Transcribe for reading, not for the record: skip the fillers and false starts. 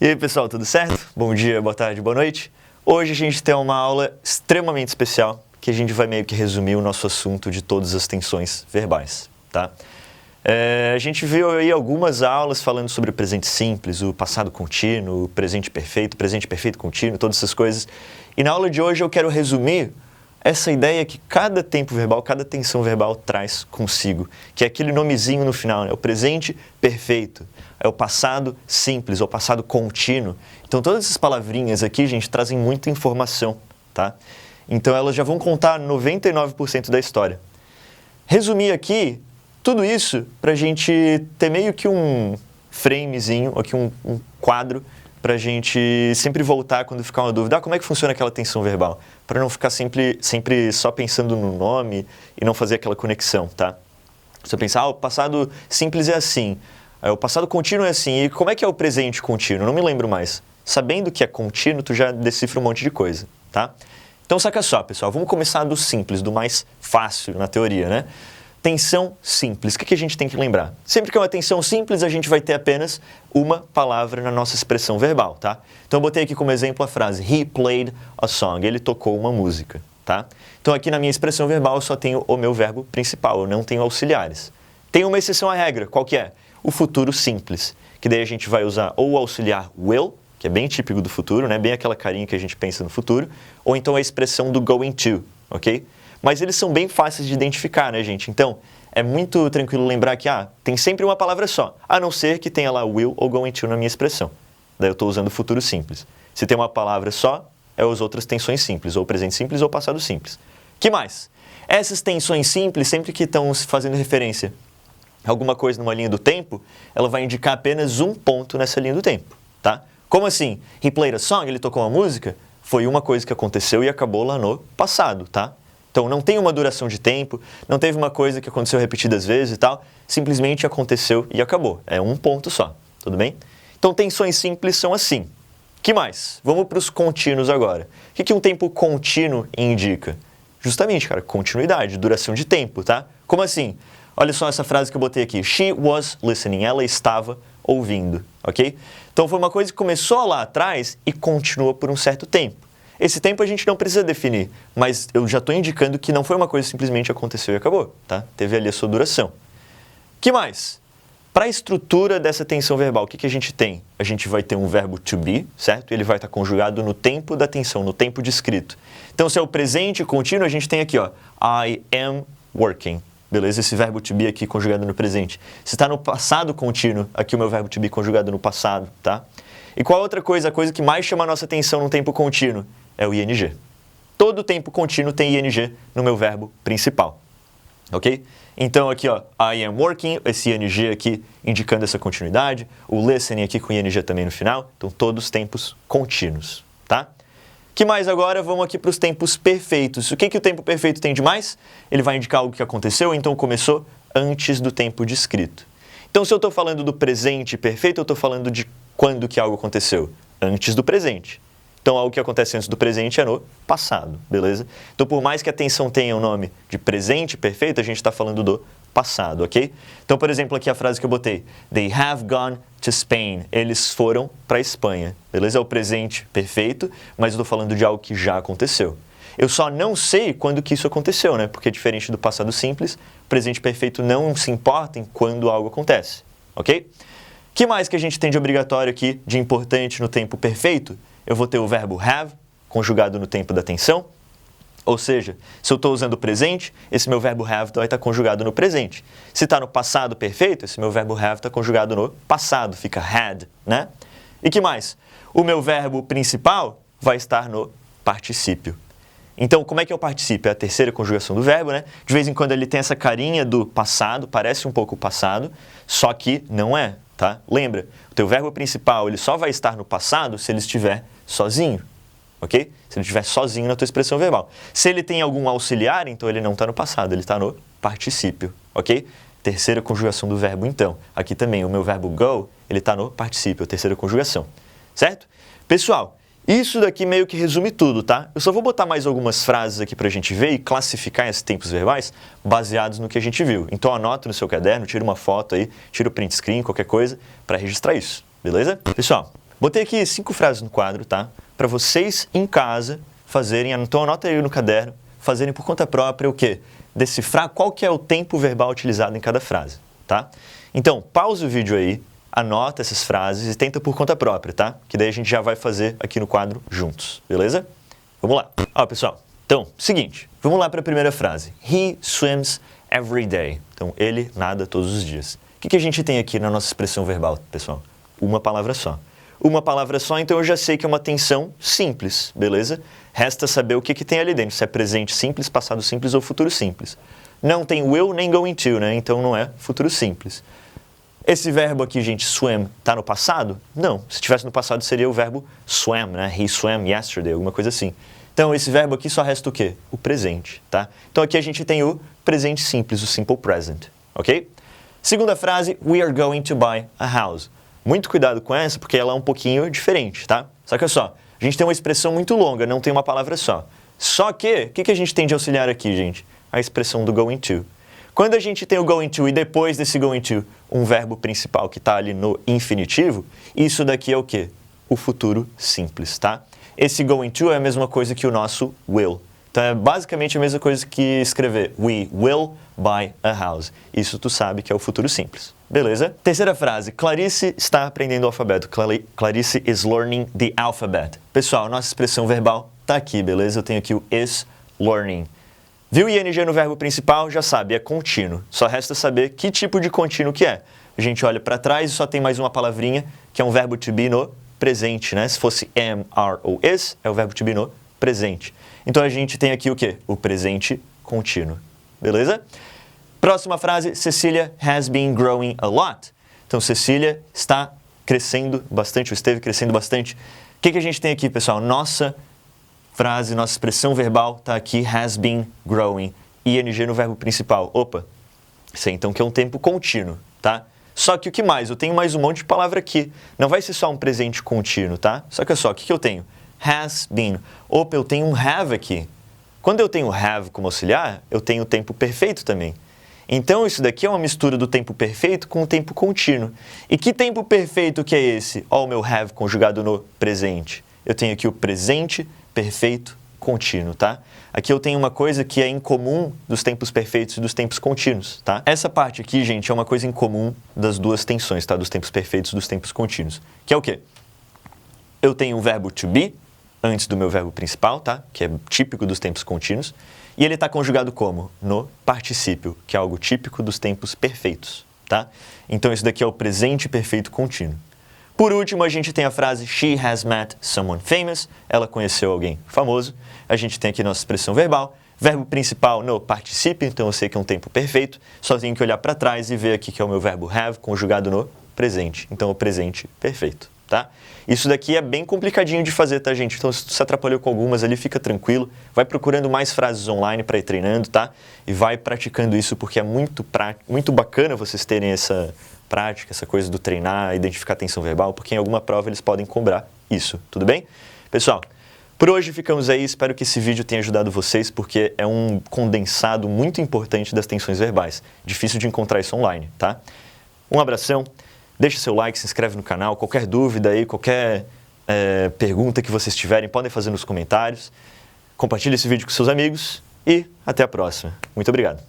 E aí pessoal, tudo certo? Bom dia, boa tarde, boa noite. Hoje a gente tem uma aula extremamente especial que a gente vai meio que resumir o nosso assunto de todas as tensões verbais, tá? A gente viu aí algumas aulas falando sobre o presente simples, o passado contínuo, o presente perfeito contínuo, todas essas coisas. E na aula de hoje eu quero resumir essa ideia que cada tempo verbal, cada tensão verbal traz consigo, que é aquele nomezinho no final, né? O presente perfeito, é o passado simples, é o passado contínuo. Então todas essas palavrinhas aqui, gente, trazem muita informação, tá? Então elas já vão contar 99% da história. Resumir aqui tudo isso para a gente ter meio que um framezinho, aqui um quadro, para a gente sempre voltar quando ficar uma dúvida. Como é que funciona aquela tensão verbal? Para não ficar sempre só pensando no nome e não fazer aquela conexão, tá? Você pensar, o passado simples é assim, o passado contínuo é assim, e como é que é o presente contínuo? Não me lembro mais. Sabendo que é contínuo, tu já decifra um monte de coisa, tá? Então saca só, pessoal, vamos começar do simples, do mais fácil na teoria, né? Tensão simples, o que a gente tem que lembrar? Sempre que é uma tensão simples, a gente vai ter apenas uma palavra na nossa expressão verbal, tá? Então eu botei aqui como exemplo a frase He played a song, ele tocou uma música, tá? Então aqui na minha expressão verbal eu só tenho o meu verbo principal, eu não tenho auxiliares. Tem uma exceção à regra, qual que é? O futuro simples, que daí a gente vai usar ou o auxiliar will, que é bem típico do futuro, né? Bem aquela carinha que a gente pensa no futuro, ou então a expressão do going to, ok? Mas eles são bem fáceis de identificar, né, gente? Então, é muito tranquilo lembrar que, tem sempre uma palavra só, a não ser que tenha lá will ou going to na minha expressão. Daí eu estou usando o futuro simples. Se tem uma palavra só, é as outras tensões simples, ou presente simples ou passado simples. Que mais? Essas tensões simples, sempre que estão fazendo referência a alguma coisa numa linha do tempo, ela vai indicar apenas um ponto nessa linha do tempo, tá? Como assim? He played a song, ele tocou uma música, foi uma coisa que aconteceu e acabou lá no passado, tá? Então, não tem uma duração de tempo, não teve uma coisa que aconteceu repetidas vezes e tal, simplesmente aconteceu e acabou. É um ponto só, tudo bem? Então, tensões simples são assim. Que mais? Vamos para os contínuos agora. O que um tempo contínuo indica? Justamente, cara, continuidade, duração de tempo, tá? Como assim? Olha só essa frase que eu botei aqui. She was listening, ela estava ouvindo, ok? Então, foi uma coisa que começou lá atrás e continua por um certo tempo. Esse tempo a gente não precisa definir, mas eu já estou indicando que não foi uma coisa que simplesmente aconteceu e acabou, tá? Teve ali a sua duração. Que mais? Para a estrutura dessa tensão verbal, o que a gente tem? A gente vai ter um verbo to be, certo? Ele vai estar conjugado no tempo da tensão, no tempo descrito. Então, se é o presente contínuo, a gente tem aqui, ó, I am working. Beleza? Esse verbo to be aqui conjugado no presente. Se está no passado contínuo, aqui o meu verbo to be conjugado no passado, tá? E qual outra coisa, a coisa que mais chama a nossa atenção no tempo contínuo? É o ing. Todo tempo contínuo tem ing no meu verbo principal, ok? Então aqui, ó, I am working, esse ing aqui indicando essa continuidade, o listening aqui com ing também no final, então todos tempos contínuos, tá? Que mais agora? Vamos aqui para os tempos perfeitos. O que o tempo perfeito tem de mais? Ele vai indicar algo que aconteceu, então começou antes do tempo descrito. Então se eu estou falando do presente perfeito, eu estou falando de quando que algo aconteceu? Antes do presente. Então, algo que acontece antes do presente é no passado, beleza? Então, por mais que a tensão tenha o nome de presente perfeito, a gente está falando do passado, ok? Então, por exemplo, aqui a frase que eu botei. They have gone to Spain. Eles foram para a Espanha, beleza? É o presente perfeito, mas eu estou falando de algo que já aconteceu. Eu só não sei quando que isso aconteceu, né? Porque diferente do passado simples, o presente perfeito não se importa em quando algo acontece, ok? O que mais que a gente tem de obrigatório aqui, de importante no tempo perfeito? Eu vou ter o verbo have, conjugado no tempo da tensão. Ou seja, se eu estou usando o presente, esse meu verbo have vai estar conjugado no presente. Se está no passado perfeito, esse meu verbo have está conjugado no passado, fica had, né? E que mais? O meu verbo principal vai estar no particípio. Então, como é que é o particípio? É a terceira conjugação do verbo, né? De vez em quando ele tem essa carinha do passado, parece um pouco o passado, só que não é, tá? Lembra, o teu verbo principal ele só vai estar no passado se ele estiver sozinho, ok? Se ele estiver sozinho na tua expressão verbal. Se ele tem algum auxiliar, então ele não está no passado, ele está no particípio, ok? Terceira conjugação do verbo, então. Aqui também, o meu verbo go, ele está no particípio, terceira conjugação, certo? Pessoal, isso daqui meio que resume tudo, tá? Eu só vou botar mais algumas frases aqui pra gente ver e classificar esses tempos verbais baseados no que a gente viu. Então anota no seu caderno, tira uma foto aí, tira o print screen, qualquer coisa, para registrar isso, beleza? Pessoal, Botei aqui 5 frases no quadro, tá? Para vocês em casa fazerem, então anota aí no caderno, fazerem por conta própria o quê? Decifrar qual que é o tempo verbal utilizado em cada frase, tá? Então, pausa o vídeo aí, anota essas frases e tenta por conta própria, tá? Que daí a gente já vai fazer aqui no quadro juntos, beleza? Vamos lá. Ó, pessoal, então, seguinte, vamos lá para a primeira frase. He swims every day. Então, ele nada todos os dias. O que a gente tem aqui na nossa expressão verbal, pessoal? Uma palavra só. Uma palavra só, então eu já sei que é uma tensão simples, beleza? Resta saber o que tem ali dentro, se é presente simples, passado simples ou futuro simples. Não tem will nem going to, né? Então não é futuro simples. Esse verbo aqui, gente, swim, tá no passado? Não. Se estivesse no passado seria o verbo swam, né? He swam yesterday, alguma coisa assim. Então, esse verbo aqui só resta o quê? O presente, tá? Então, aqui a gente tem o presente simples, o simple present, ok? Segunda frase, we are going to buy a house. Muito cuidado com essa, porque ela é um pouquinho diferente, tá? Só que olha só, a gente tem uma expressão muito longa, não tem uma palavra só. Só que, o que a gente tem de auxiliar aqui, gente? A expressão do going to. Quando a gente tem o going to e depois desse going to, um verbo principal que está ali no infinitivo, isso daqui é o quê? O futuro simples, tá? Esse going to é a mesma coisa que o nosso will. Então, é basicamente a mesma coisa que escrever we will buy a house. Isso tu sabe que é o futuro simples. Beleza? Terceira frase. Clarice está aprendendo o alfabeto. Clarice is learning the alphabet. Pessoal, nossa expressão verbal tá aqui, beleza? Eu tenho aqui o is learning. Viu ing no verbo principal? Já sabe, é contínuo. Só resta saber que tipo de contínuo que é. A gente olha para trás e só tem mais uma palavrinha, que é um verbo to be no presente, né? Se fosse am, are ou is, é o verbo to be no presente. Então, a gente tem aqui o quê? O presente contínuo. Beleza? Próxima frase, Cecília has been growing a lot. Então, Cecília está crescendo bastante, ou esteve crescendo bastante. O que a gente tem aqui, pessoal? Nossa frase, nossa expressão verbal está aqui, has been growing. ing no verbo principal. Opa, sei então que é um tempo contínuo, tá? Só que o que mais? Eu tenho mais um monte de palavra aqui. Não vai ser só um presente contínuo, tá? Só que olha só, o que eu tenho? Has been. Opa, eu tenho um have aqui. Quando eu tenho have como auxiliar, eu tenho o tempo perfeito também. Então, isso daqui é uma mistura do tempo perfeito com o tempo contínuo. E que tempo perfeito que é esse? Ó, o meu have conjugado no presente. Eu tenho aqui o presente perfeito contínuo, tá? Aqui eu tenho uma coisa que é incomum dos tempos perfeitos e dos tempos contínuos, tá? Essa parte aqui, gente, é uma coisa incomum das duas tensões, tá? Dos tempos perfeitos e dos tempos contínuos. Que é o quê? Eu tenho um verbo to be antes do meu verbo principal, tá? Que é típico dos tempos contínuos. E ele está conjugado como? No particípio, que é algo típico dos tempos perfeitos, tá? Então, isso daqui é o presente perfeito contínuo. Por último, a gente tem a frase She has met someone famous. Ela conheceu alguém famoso. A gente tem aqui nossa expressão verbal. Verbo principal no particípio, então eu sei que é um tempo perfeito. Só tenho que olhar para trás e ver aqui que é o meu verbo have conjugado no presente. Então, o presente perfeito, tá? Isso daqui é bem complicadinho de fazer, tá, gente? Então, se tu se atrapalhou com algumas ali, fica tranquilo. Vai procurando mais frases online para ir treinando, tá? E vai praticando isso, porque é muito bacana vocês terem essa prática, essa coisa do treinar, identificar a tensão verbal, porque em alguma prova eles podem cobrar isso, tudo bem? Pessoal, por hoje ficamos aí. Espero que esse vídeo tenha ajudado vocês, porque é um condensado muito importante das tensões verbais. Difícil de encontrar isso online, tá? Um abração. Deixe seu like, se inscreve no canal. Qualquer dúvida aí, qualquer pergunta que vocês tiverem, podem fazer nos comentários. Compartilhe esse vídeo com seus amigos e até a próxima. Muito obrigado.